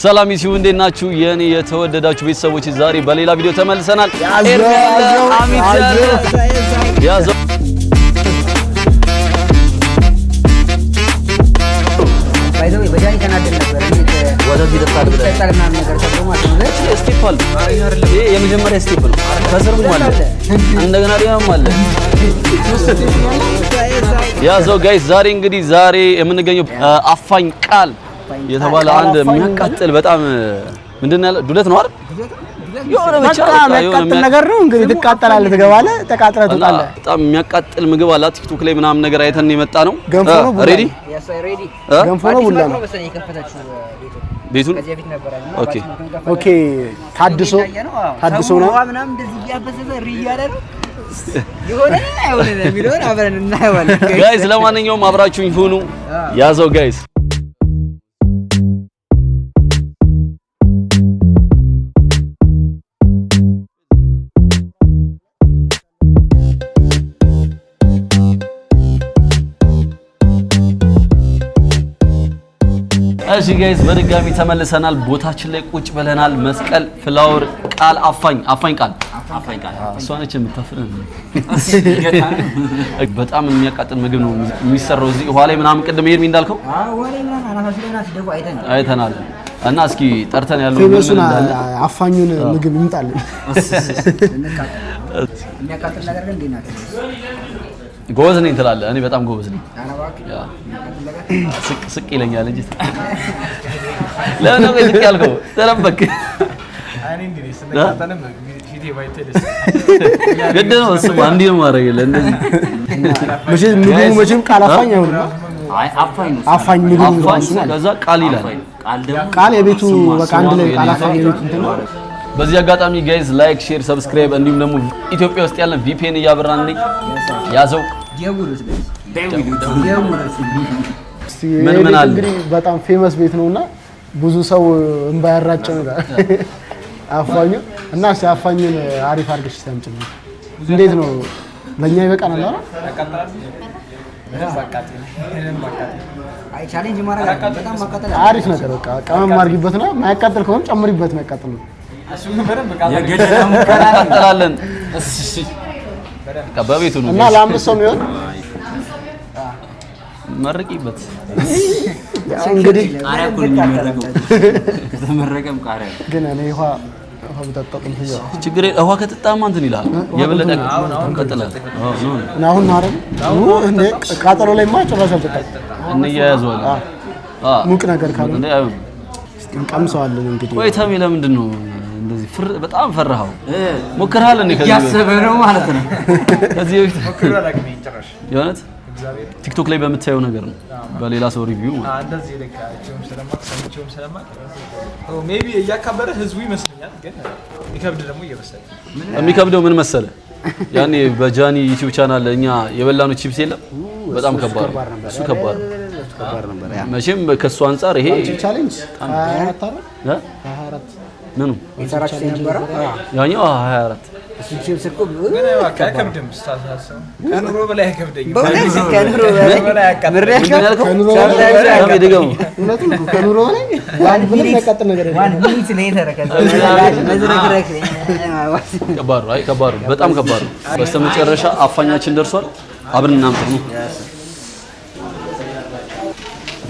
ሰላም ይሁን እንደናችሁ የኔ የተወደዳችሁ ቤተሰቦች ዛሬ በሌላ ቪዲዮ ተመልሰናል። ያዘው ባይዘው በጃኒ ተናደደ ነበር እንዴ ወደዚህ ደስታል ብለና ነገር ተብሎ ማለት ነው። ስቴፕል ይሄ የመጀመሪያ ስቴፕ ነው። ከስርም አለ እንደገና ደግሞ አለ። ያዘው ጋይስ ዛሬ የምንገኘው አፋኝ ቃል የተባለ አንድ የሚያቃጥል በጣም ምንድነው ያለው ዱለት ነው አይደል? የሆነ ብቻ የሚያቃጥል ነገር ነው። እንግዲህ ትቃጠላለህ፣ ትገባለህ፣ ተቃጥለህ ትወጣለህ። በጣም የሚያቃጥል ምግብ አለ። ቲክቶክ ላይ ምናምን ነገር አይተን የመጣ ነው። ገንፎ ነው። ሬዲ ገንፎ ነው። ቡላ ነው ቤቱን ከዚህ በፊት ነበር አይደል? ኦኬ ታድሶ ነው ምናምን እንደዚህ ያበሰበ ሪያለ ነው ይሆነ አይሆነ የሚለውን አብረን እናየዋለን ጋይስ። ለማንኛውም አብራችሁኝ ሁኑ። ያዘው ጋይስ እሺ ጋይስ በድጋሚ ተመልሰናል። ቦታችን ላይ ቁጭ ብለናል። መስቀል ፍላወር ቃል አፋኝ ቃል እሷ ነች የምታፍረን። በጣም የሚያቃጥል ምግብ ነው የሚሰራው እዚህ ውሃ ላይ ምናምን ቅድም ይሄድ እንዳልከው አይተናል። እና እስኪ ጠርተን ያለው ምን እንዳለ አፋኙን ምግብ ይምጣልን። የሚያቃጥል ነገር ግን እንዴት ናት? ጎበዝ ነኝ ትላለህ። እኔ በጣም ጎበዝ ነኝ። ስቅ ይለኛል እንጂ ለምን ነው ስቅ ያልከው? ተረበክ እኔ እንግዲህ ስለካተንም ፊቴ ባይተልስ ግድ ነው። እሱ አንዴ ነው ማረግልህ እንደዚህ መቼም ቃል አፋኝ አይሆንም። አይ አፋኝ ነው። አፋኝ ምግብ ነው። ከዛ ቃል ይላል። ቃል የቤቱ በቃ አንድ ላይ ቃል አፋኝ የቤቱ እንትን ነው። በዚህ አጋጣሚ ጋይስ ላይክ፣ ሼር፣ ሰብስክራይብ እንዲሁም ደግሞ ኢትዮጵያ ውስጥ ያለን VPN እያበራን ነኝ። ያዘው ምን አለ እንግዲህ በጣም ፌመስ ቤት ነውና ብዙ ሰው እንባ ያራጨ ነው አፋኙ እና ሲያፋኙን አሪፍ አድርገሽ ታምጪልኝ። እንዴት ነው ለኛ ይበቃናል አይደል? አይ ቻሌንጅ ማድረግ በጣም ማቃጠል አሪፍ ነገር በቃ ቀመም አድርጊበትና ማያቃጥል ከሆነ ጨምሪበት ማያቃጥል ነው። እሱም በደንብ ቃል የገደላም ካላለን እሺ በቃ በቤቱ ነው እና ለአምስት ሰው የሚሆን መርቂበት እንግዲህ ቃሪያ እኮ ነው የሚመረቀው። ከተመረቀም ቃሪያ ግን እኔ ውሃ በጠጣጥም ይያው ችግር ውሃ ከጠጣማ እንትን ይላል የበለጠ ቀጥላል። እና አሁን ማረም እንደ ቃጠሎ ላይ ማጭራሽ አልጠጣም እንያያዘዋለን። ሙቅ ነገር ካለ እንቀምሰዋለን። እንግዲህ ቆይ ተሜ ለምንድን ነው እንደዚህ በጣም ፈራኸው? ሞክረሃል እንዴ? ከዚህ ያሰበ ነው ማለት ነው። ከዚህ በፊት ሞክሮ አላገኘኝ ጭራሽ የሆነት ቲክቶክ ላይ በምታየው ነገር ነው በሌላ ሰው ሪቪው እንደዚህ ለካቸውም ሰለማክ ሜቢ እያካበረ ህዝቡ ይመስለኛል። ግን የሚከብድ ደግሞ እየመሰለ የሚከብደው ምን መሰለ? ያኔ በጃኒ ዩቲዩብ ቻናል እኛ የበላነው ቺፕስ የለም በጣም ከባድ ነው። እሱ ከባድ ነበር። መቼም ከሱ አንፃር ይሄ ቻሌንጅ 24 አይደል? 24 ምኑ እንሰራች የነበረው ያኛው 24 እሱ ቺፕስ እኮ ግን አይከብድም። ስታሳሰው ከኑሮ በላይ አይከብደኝም። ከኑሮ በላይ ከኑሮ በላይ ዋን ሚኒት ያቃጥል ነገር ዋን ሚኒት ላይ ተረከዘ መዝረክረክ ከባድ ነው። አይ ከባድ ነው፣ በጣም ከባድ ነው። በስተመጨረሻ አፋኛችን ደርሷል። አብረን እናምጥ ነው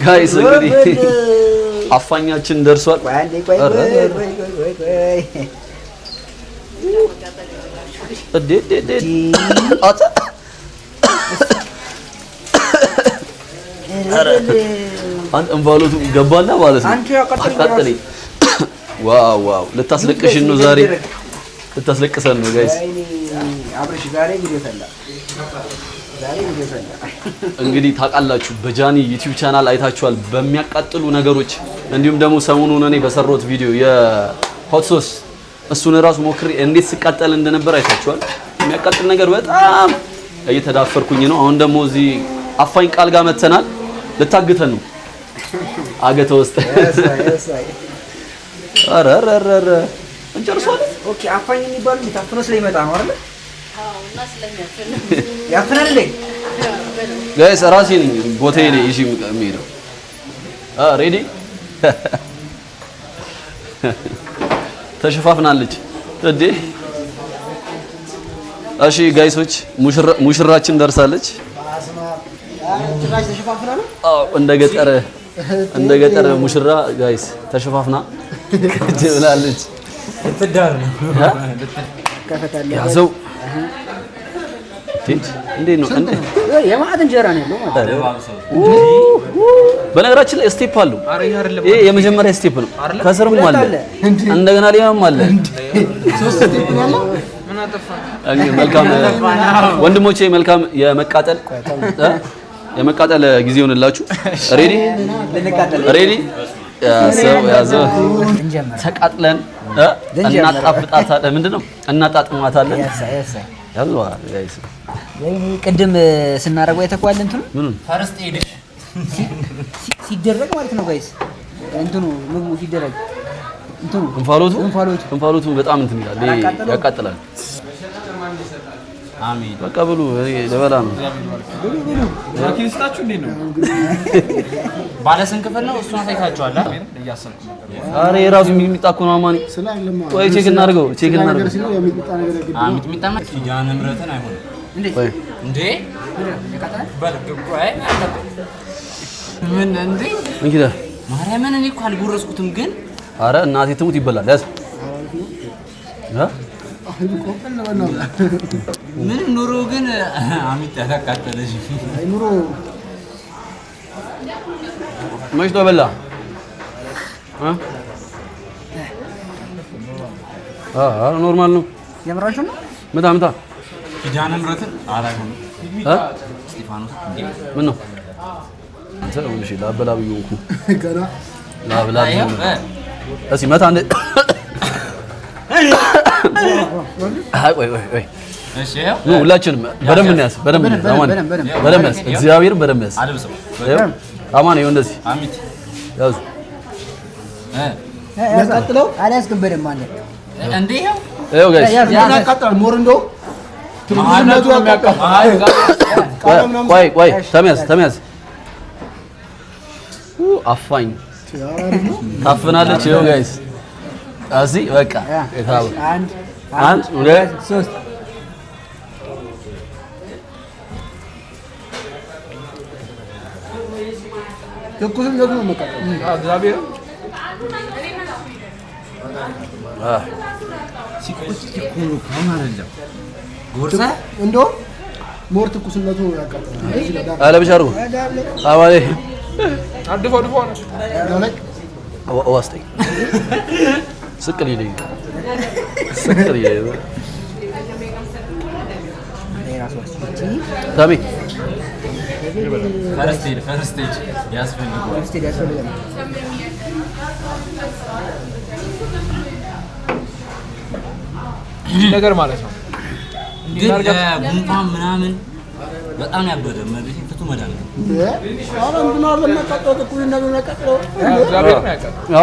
ጋይስ። እንግዲህ አፋኛችን ደርሷል። አንተ እንባሎቱ ገባና ማለት ነው። አቃጠለኝ። ዋው ልታስለቅሽን ነው ዛሬ፣ ልታስለቅሰን ነው ጋይስ። አብረሽ ዛሬ ቪዲዮ ተላ እንግዲህ ታውቃላችሁ በጃኒ ዩቲዩብ ቻናል አይታችኋል በሚያቃጥሉ ነገሮች። እንዲሁም ደግሞ ሰሞኑን እኔ በሰራሁት ቪዲዮ የሆት ሶስ እሱን ራሱ ሞክሬ እንዴት ስቃጠል እንደነበር አይታችኋል። የሚያቃጥል ነገር በጣም እየተዳፈርኩኝ ነው። አሁን ደግሞ እዚህ አፋኝ ቃል ጋር መተናል። ልታግተን ነው አገተ ውስጥ አረረረረ እንጨርሷለን። ኦኬ አፋኝ የሚባለው ታፍኖ ስለሚመጣ ነው አይደል? አውና ስለሚያፈን ያፈናል። ጋይስ ራሴ ነኝ ቦታዬ ላይ እሺ የሚሄደው ሬዲ ተሸፋፍናለች እንዴ። እሺ ጋይሶች ሙሽራችን ደርሳለች። አዎ እንደ ገጠር ሙሽራ ጋይስ ተሸፋፍና ትብላለች። ትዳር ነው ያዘው እንዴ ነው እንዴ የማዕድ እንጀራ ነው ያለው ማለት ነው። በነገራችን ላይ ስቴፕ አለው። ይሄ የመጀመሪያ ስቴፕ ነው። ከስርም አለ እንደገና ሌላም አለ። ሶስት ስቴፕ ነው ያለው። ምን አጠፋ? መልካም ወንድሞቼ መልካም የመቃጠል ጊዜ ይሆንላችሁ። ሬዲ ያዘው ተቃጥለን እናጣፍጣታለን። ምንድነው እናጣጥማታለን። ያለው ጋይስ ወይኔ ቅድም ስናረጋው የተኳለ እንትኑ ምኑን ፈርስት ኤድ ሲደረግ ማለት ነው ጋይስ እንትኑ ምግቡ ሲደረግ እንትኑ እንፋሎቱ በጣም እንትን ይላል፣ ያቃጥላል። አሜን። በቃ ብሉ ለበላ ነው። ማኪስታችሁ እንዴት ነው? ባለ ስንት ክፍል ነው? እሱን አሳይታችኋል አይደል? እያሰብኩ ነበር። አረ የራሱ የሚጣ እኮ ነው አማኒ። ወይ ቼክ እናድርገው። ሚጥሚጣ ማለት ኪዳነ ምሕረትን አይሆንም እንዴ? በልግቆይ ምን እንዴ? እንግዳ ማርያምን እኔ እኮ አልጎረስኩትም ግን አረ እናቴ ትሙት ይበላል። ያዝ ምን ኑሮ ግን አሚት ያላቃጠለሽ ኑሮ መሽቶ በላ ኖርማል ነው። የምራችሁ ነው። ምታ ኪዳነ ምሕረትን አላየሁም። እስጢፋኖስ እንዴ ምን ነው አንተ ወንሽ ላበላ ብየውኩ ገና ላበላ እሺ መታ እንደ ወይ እሺ ሁላችንም በደንብ እናያዝ። በደንብ እናያዝ። እግዚአብሔር በደንብ ያዝ። አማን ይኸው እንደዚህ አሚት ያዙ ያቃጥለው አላስከም በደንብ ማለት እንዴ ይኸው ጋይስ ያቃጥላል። ሞር እንደው ትርጉምነቱ ያቃጥላል። ቆይ ተመያዝ አፋኝ ታፍናለች። ይኸው ጋይስ እዚህ በቃ የታው አንድ ሁለት ሶስት ትኩስነቱ ነው መቃጠል። እግዚአብሔር ሲቆጭ ይኮኑ ካማረለ ጎርሳ እንደው ሞር ትኩስነቱ ያቃጥላል። አለብሽ አርጉ አባሌ አድፎ ነው ያለቅ ዋስጠኝ ስቅል ይለኝ ስቅል ይለኝ ታሚ ፈርስት ኤድ ያስፈልጋል። ነገር ማለት ነው ግን ጉንፋን ምናምን በጣም ያበደ ማለት ፍቱ መዳን ነው። አረ እንትና ለማቃጠል ትኩስነቱ ያቃጥለው። እግዚአብሔር ነው ያቃጥለው።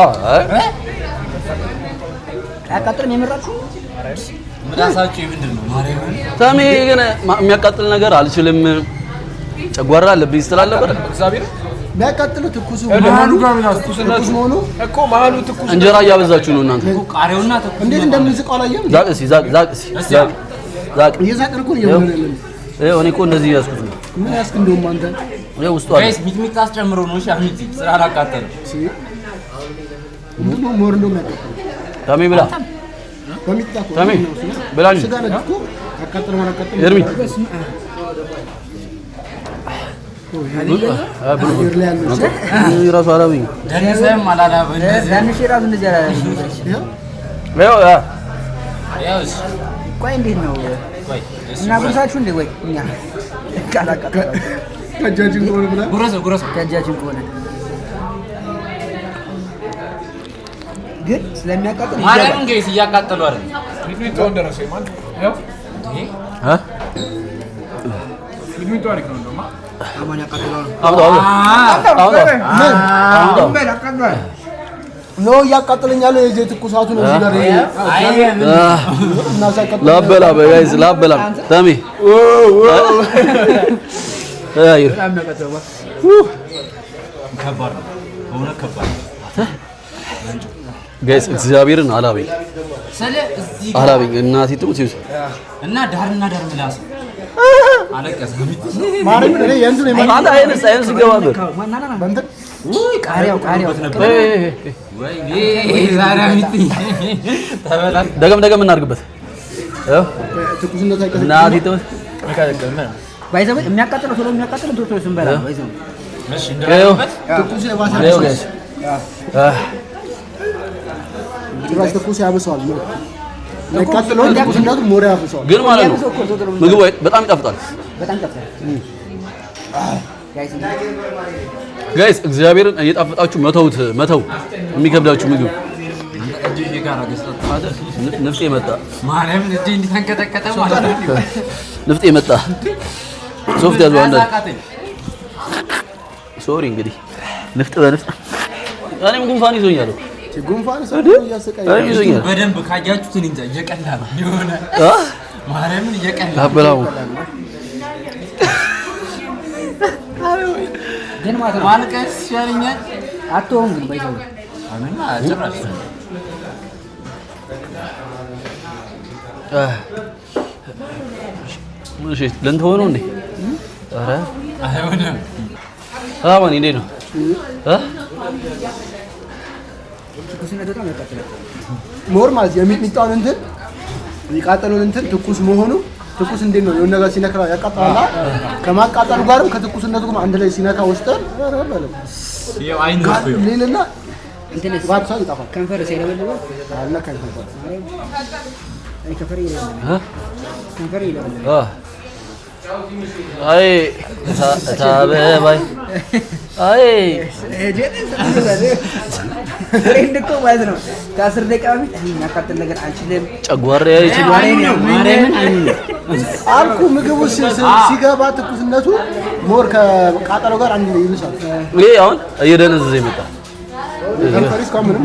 ያቃጥልም የምራችሁ ምላሳችሁ ምንድን ነው? ማርያም ታሚ ግን የሚያቃጥል ነገር አልችልም ጨጓራ አለብኝ ስላለበት እግዚአብሔር የሚያቃጥለው ትኩሱ መሀሉ ጋር ምን አስተውሰናችሁ ትኩስ መሆኑ እኮ መሀሉ ትኩስ እንጀራ እያበዛችሁ ነው እናንተ። ቃሪውና ተኩስ እንዴት እንደምንዝቀው አላየም? ዛቅ እየዛቅን እኮ እየሆነ ያለን እኔ እኮ እንደዚህ ያዝኩት ነው። ምን ያስክ እንደውም አንተ ውስጡ አለ ጋይስ ሚጥሚጣ አስጨምሮ ነው። እሺ አሚቲ ስራ አላቃጠለም። ሁሉ ሞር እንደው የሚያቃጥለው ታሚ ብላ በሚጣ እኮ ታሚ ብላ ስጋ ነች እኮ ያቃጥል ማላቃጥል ኤርሚ ራሱ አላብኝ ደንሰም አላላበ እንደዚህ ዳንሽ ራሱ እንደዚህ አላለም። ያውስ ቆይ እንዴት ነው ቆይ እና ጉርሳችሁ እንዴ? ወይ እኛ ካላቃጠለ ከጃጅን ከሆነ ብላ ጉረስ ከእጃችን ከሆነ ግን ስለሚያቃጥል ማርያምን ጋይስ እያቃጠሉ አይደል? ሚጥሚጣ እንደረሰ ማለት ያው ሚጥሚጣ አሪፍ ነው እንደማ አማን ያቃጥላል። ነው እያቃጠለኛል። የዚህ ትኩሳቱ ነው እዚህ ጋር እና ሳይቀጥል ላበላ በጋይዝ ላበላ ታሚ አይር ከባድ ነው። ሆነ ከባድ ጋይስ እግዚአብሔርን አላበኝ አላበኝ እናቴ ትሙት ይሁን እና ዳርና ዳር ምላስ አለቀሰ ማርያም እኔ የእንትን አንተ አይነስ ይገባል ውይ ቃሪያው ወይ ዛራሚት ተበላ ደገም እናድርግበት ትኩስነት አይቀርም እናቴ ትሙት ባይዘው የሚያቃጥለው ቶሎ ስንበላ ባይዘው እሺ እንደረበት ትኩስ የባሰ ጋይስ ጭራሽ ትኩስ ያብሰዋል ነው ለቃጥሎ ትኩስነቱ ሞራ ያብሰዋል ግን ማለት ነው ምግቡ በጣም ይጣፍጣል ጋይስ እግዚአብሔርን እየጣፈጣችሁ መተው የሚከብዳችሁ ምግብ ንፍጤ መጣ ማርያም እንዴ እንዲተንከተከተ ማለት ነው ንፍጤ መጣ ሶፍት ያዙ አንተ ሶሪ እንግዲህ ንፍጥ በንፍጥ እኔም ጉንፋን ይዞኛል ጉንፋን ሰው ያሰቃይ ይዞኛል በደንብ ካያችሁት እንጃ እየቀላ ነው የሆነ ማርያምን እየቀላ አበላው ግን ማለት ማልቀስ ይሻለኛል አትሆን ግን ባይዘው አሜን አጭራሽ ምንሽ ለንተው ነው እንዴ አረ አይሆንም አማን እንዴ ነው ትኩስነቱ በጣም ያቃጥላል ሞር ማለት የሚጥሚጣውን እንትን የሚቃጠሉን እንትን ትኩስ መሆኑ ትኩስ እንዴት ነው የሆነ ነገር ሲነካ ያቃጥላል ከማቃጠሉ ጋርም ከትኩስነቱ ጋር አንድ ላይ ሲነካ ወስደን ይሄው አይን ነው ሌላና እንትንስ ባትሳል ይጣፋል ከንፈር ሲለበልበው አልነካኝ ከንፈር አይ ከንፈር ይለበልበው አይ ታበባይ አይ እንደኮ ማለት ነው ከ10 ደቂቃ በፊት የሚያቃጥል ነገር አልችልም ጨጓራ ይችላል ማርያምን አልኩ ምግቡ ሲገባ ትኩስነቱ ሞር ከቃጠሎ ጋር አንድ ላይ ይልሳል ይሄ አሁን እየደነዘዘ ይመጣ ከንፈሪስ ከምንም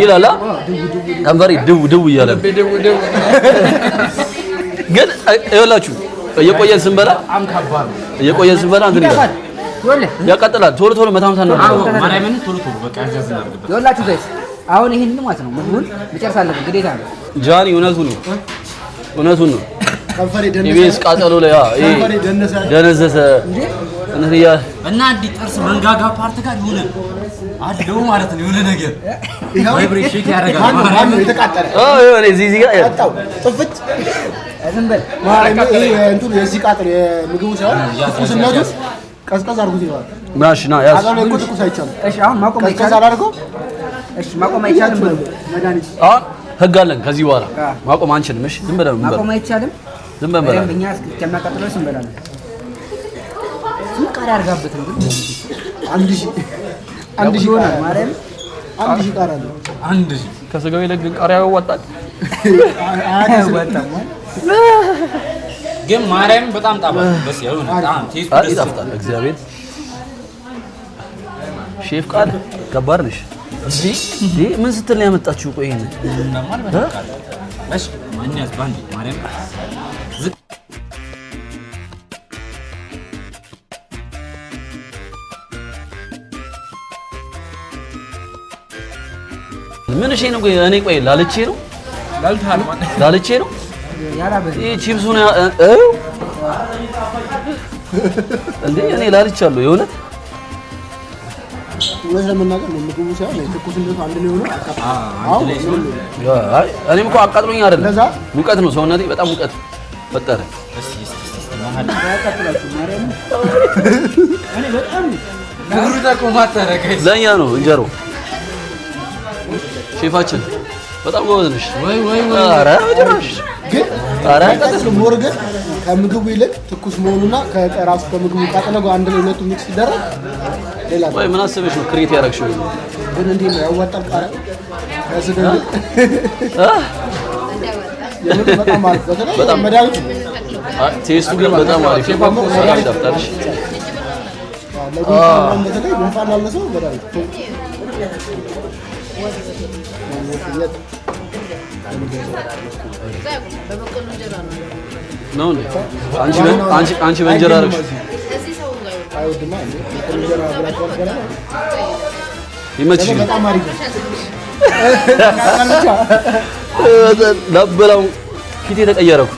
ይላል ከንፈሪ ድው እያለ ግን ይኸውላችሁ እየቆየን ስንበላ እንትን ይላል ያቃጥላል ቶሎ መታመታ ነው ማርያምን ቶሎ በቃ ያዘዝና አድርገበት ይኸውላችሁ ጋይስ አሁን ይሄንን ማለት ነው ምግቡን መጨረስ አለብን ግዴታ ነው ጃኒ እውነቱን ነው ከንፈሪ ኢቢኤስ ቃጠሎ ላይ ደነዘሰ እና እንዲህ ጥርስ መንጋጋ ፓርት ጋር የሆነ አለው ማለት ነው የሆነ ነገር ቫይብሬሽን ያደርጋል ማን የተቃጠለ እዚህ ጋር አጣው ጥፍጥ ዝም በል ማርያም ይሄ እንትን የዚህ ቃጠሎ የምግቡ ሳይሆን ትኩስነቱ ቀዝቀዝ አድርጉት ይላል ማሽና ያስ ቃጠሎ እኮ ትኩስ አይቻልም እሺ አሁን ማቆም ቀዝቀዝ አይቻልም አላደርገው እሺ ማቆም አይቻልም መድኃኒት አሁን ህግ አለን ከዚህ በኋላ ማቆም አንችልም እሺ ዝም ብለን ማቆም አይቻልም ዝም ብለን እኛ እስከሚያቃጥለው እንበላለን ቃሪያ አድርጋበት ነው አንድ ሺህ ይሆናል ማርያም አንድ ሺህ ቃሪያ ነው አንድ ከስጋው ይልቅ ግን ቃሪያ ያዋጣል አያዋጣም ግን ማርያም በጣም ጣፋጭ በስ ያለው በጣም ቴስቱ ደስ ይጣፍጣል እግዚአብሔር ሼፍ ቃል ከባድ ነሽ እንዴ ምን ስትል ነው ያመጣችሁ ቆይ ይሄን እንደማል በቃ እሺ ማን ያስባንዲ ማርያም ምን እሺ ነው እኔ ቆይ ላልቼ ነው ያላበዝ ይሄ ቺፕሱን እንዴ እኔ ላልቻለሁ የሆነ ወይስ ለመናገር ነው ምግቡ ሳይሆን ትኩስነቱ አንድ ላይ ሆኖ እኔም እኮ አቃጥሎኝ አይደለም ለዛ ሙቀት ነው ሰውነቴ በጣም ሙቀት ፈጠረ ለእኛ ነው እንጀራው ሼፋችን በጣም ጎበዝ ነሽ ኧረ ጭራሽ ግን ሞር ግን ከምግቡ ይልቅ ትኩስ መሆኑና ከራሱ ከምግቡ ቃጠሎ ጋር አንድ ላይ ሁለቱ ሚክስ ሲደረግ ሌላ ወይ ምን አሰበሽ ነው ክሬት ያደረግሽው ግን እንዴ ነው ያዋጣል ቃሪያ ከስጋ በጣም አሪፍ በጣም መድኃኒት ቴስቱ ግን በጣም አሪፍ ነው በጣም ይጣፍጣልሽ ለጉንፋን በተለይ ጉንፋን ላለ ሰው መድኃኒት ነው እንዴ አንቺ በእንጀራ አደረግሽ አይወድማ እንዴ እንጀራ ብላችሁ አልገና ይመችሽ በጣም አሪፍ ለበላው ፊቴ ተቀየረኩ።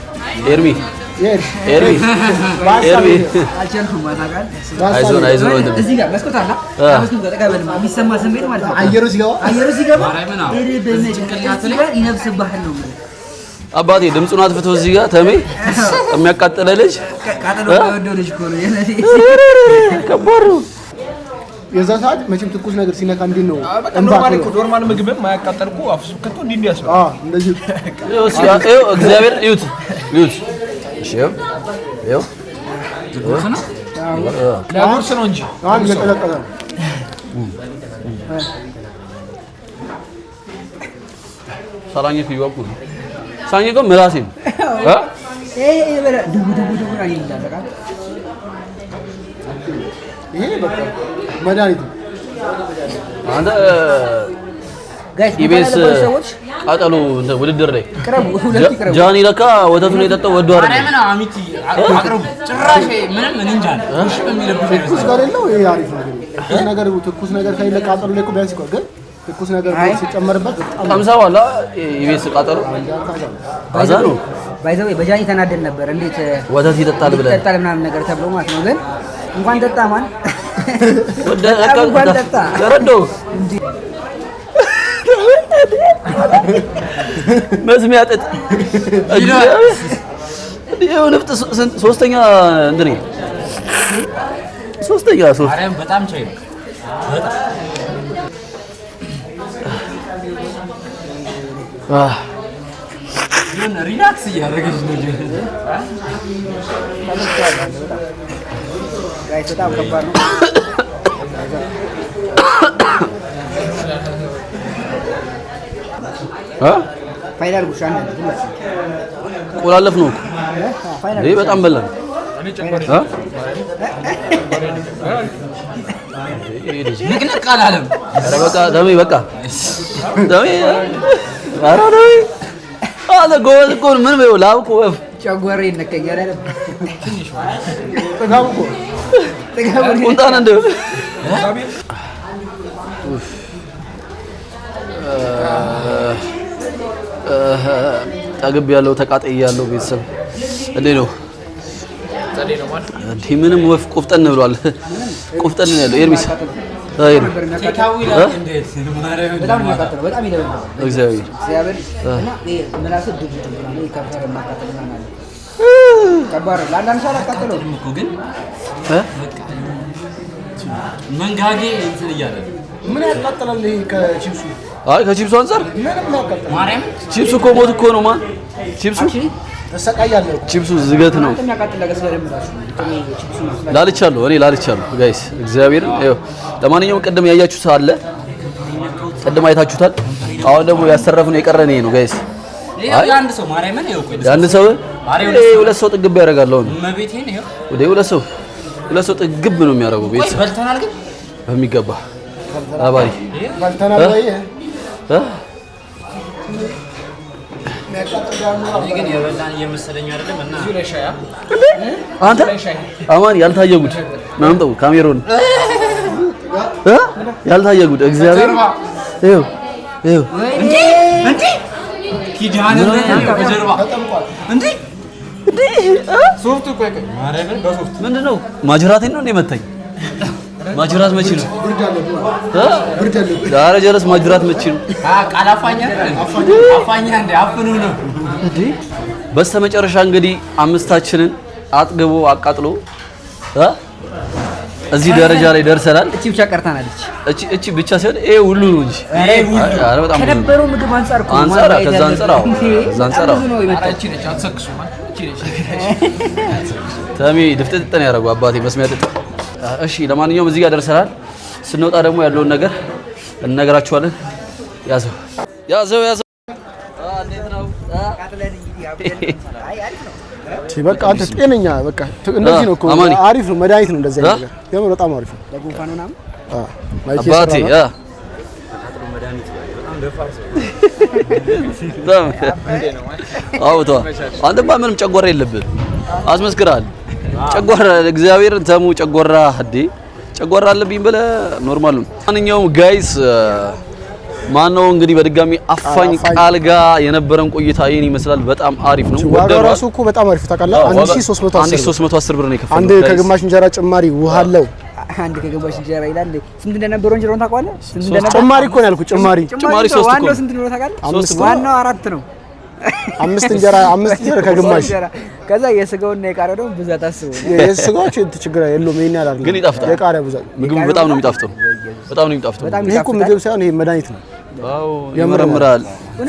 ኤርሚ አይዞን ወንድም እዚህ ጋር መስኮት አለ። መስኮት ጋር ተቀበል የሚሰማ ስሜት ማለት ነው። አየሩ ሲገባ ይነፍስብሃል ነው አባቴ ድምፁን አጥፍቶ እዚህ ጋር ተሜ የሚያቃጥለ ልጅ ቃጠሎ ወደው ልጅ እኮ ነው የነዚህ ከባድ ነው። የዛ ሰዓት መቼም ትኩስ ነገር ሲነካ እንዴት ነው ኖርማል ምግብም ማያቃጠልኩ አፍሱ ከቶ እንዲህ ያስባል። እንደዚህ እግዚአብሔር እዩት። እሺ ይኸው ለጉርስ ነው እንጂ እየቀለቀለ ነው። ሳላኘክ ይወቁ ሳላኘክ ምላሴ ነው ይሄ በቃ መድኃኒት ነው። አንተ ኢቢኤስ ቃጠሎ ውድድር ላይ ጃኒ ለካ ወተቱን የጠጣው ወዶ አይደል? ማርያምን አሚቲ አቅርቡ ጭራሽ ምንም እንጃ እሺ በሚለብሽ ትኩስ ነገር የለው። ይሄ አሪፍ ነገር ትኩስ ነገር ከሌለ ቃጠሎ ላይ እኮ ቢያንስ ይቆይ። ግን ትኩስ ነገር ሲጨመርበት በጣም ቀምሳው አላ ኢቢኤስ ቃጠሎ አዛ ነው። ባይዘው በጃኒ ተናደን ነበር። እንዴት ወተት ይጠጣል ብለህ ይጠጣል ምናምን ነገር ተብሎ ማለት ነው። ግን እንኳን ጠጣ ማን እንኳን ጠጣ ተረዶ መስሚያ ጥጥ ይሄው ንፍጥ ሶስተኛ እንዴ ሶስተኛ ማርያም በጣም ቻይ ምን ሪላክስ እያደረገች ነው እንጂ ጋይስ በጣም ከባድ ነው። ፋይናል ጉሻ ነው ቆላለፍ ነው እኮ በጣም በላን። ንቅንቅ አላለም። ኧረ በቃ ደሜ በቃ ደሜ ኧረ ደሜ አለ ጎበዝ እኮ ምን በይው ላብ እኮ ወፍ ጨጓራ ይነከኛል አይደል? ትንሽ ጥጋቡ ቁንጣን እንደው ጠግብ ያለው ተቃጠይ ያለው ቤተሰብ እንዴ ነው እንዴ? ምንም ወፍ ቆፍጠን ብሏል። ቆፍጠን ነው ያለው ኤርሚስ ቴካዊ ላይ እንዴት ማርያም በጣም ያቃጥለው በጣም ይደብራል። እግዚአብሔር እና ምላስ ድብ ነው ይከፈረ ማቃጠልና ማለት ከባድ ነው። ለአንዳንድ ሰው አቃጠለው እኮ ግን መንጋጌ እንትን እያለ ምን ያቃጥላል? ይሄ ከቺፕሱ አይ ከቺፕሱ አንፃር ምንም ያቃጥላል። ማርያም ቺፕሱ እኮ ሞት እኮ ነው ማን ቺፕሱ ተሰቃያለሁ። ቺፕሱ ዝገት ነው። ላልቻለሁ እኔ ላልቻለሁ ጋይስ እግዚአብሔር ይኸው። ለማንኛውም ቅድም ያያችሁት አለ ቅድም አይታችሁታል። አሁን ደግሞ ያሰረፍነው የቀረን ይሄ ነው ጋይስ። አይ አንድ ሰው ማርያምን ይኸው ቆይ አንድ ሰው ሁለት ሰው ጥግብ ያደርጋል። አሁን መቤቴን ይኸው ወደ ሁለት ሰው ጥግብ ነው የሚያደርገው ቤት በልተናል ግን በሚገባ አባሪ ባልተናል ወይ ግን የበላን እየመሰለኝ አይደለም። እና እዚሁ ላይ ሻይ አንተ አማን ያልታየ ጉድ ናምጠው ካሜሮን ያልታየ ጉድ እግዚአብሔር ይኸው እንዴ ኪዳነ በጀርባ እንዴ ሶፍት ቆይ ማርያምን በሶፍት ምንድነው ማጅራቴን ነው እንደ መታኝ። ማጅራት መቼ ነው? ዳረ ጀለስ ማጅራት መቼ ነው? ቃላፋኛ አፋኛ እንደ አፍኑ ነው እንዴ። በስተመጨረሻ እንግዲህ አምስታችንን አጥግቦ አቃጥሎ እዚህ ደረጃ ላይ ደርሰናል። እቺ ብቻ ቀርታናለች። እቺ ብቻ ሳይሆን ይሄ ሁሉ ነው እንጂ አረ በጣም ከነበረው ምግብ አንፃር እኮ አንፃር ከዛ አንፃር ነው የመጣች እቺ ነች አትሰክሱ ማለት እቺ ነች ተሚ ድፍጥጥ ነው ያደረገው አባቴ መስሚያ ጥጥ። እሺ ለማንኛውም እዚህ ጋር ደርሰናል። ስንወጣ ደግሞ ያለውን ነገር እንነግራችኋለን። ያዘው እንዴት ነው? በቃ አንተ ጤነኛ በቃ እንደዚህ ነው እኮ አሪፍ ነው። መድኃኒት ነው እንደዚህ ነገር የምር በጣም አሪፍ ነው። ለጉንፋን ምናምን አባቴ አንተማ ምንም ጨጓራ የለብህም አስመስክራል። ጨጓራ እግዚአብሔርን ተሙ ጨጓራ እንዴ ጨጓራ አለብኝ ብለህ ኖርማል ነው። ማንኛውም ጋይስ ማነው እንግዲህ በድጋሚ አፋኝ ቃል ጋር የነበረን ቆይታ ይሄን ይመስላል። በጣም አሪፍ ነው። ዋጋው ራሱ እኮ በጣም አሪፍ ታውቃለህ። 1310 ብር ነው የከፈለው። አንድ ከግማሽ እንጀራ ጭማሪ ውሃ አለው። አንድ ከግማሽ እንጀራ ይላል። ስንት እንደነበረው እንጀራውን ታውቃለህ? ስንት እንደነበረው ጭማሪ እኮ ነው ያልኩት። ጭማሪ 3 ዋናው ስንት እንደሆነ ታውቃለህ? ዋናው 4 ነው። 5 እንጀራ ከግማሽ ከዛ የስጋውና የቃሪያው ደግሞ ብዛት አስበው። የስጋው ችግር የለውም ይሄን ያላል ግን ይጣፍጣል። የቃሪያ ብዛት ምግቡ በጣም ነው የሚጣፍጠው። በጣም ነው የሚጣፍጠው። ይሄ እኮ ምግብ ሳይሆን ይሄ መድኃኒት ነው። አዎ ይመረምራል።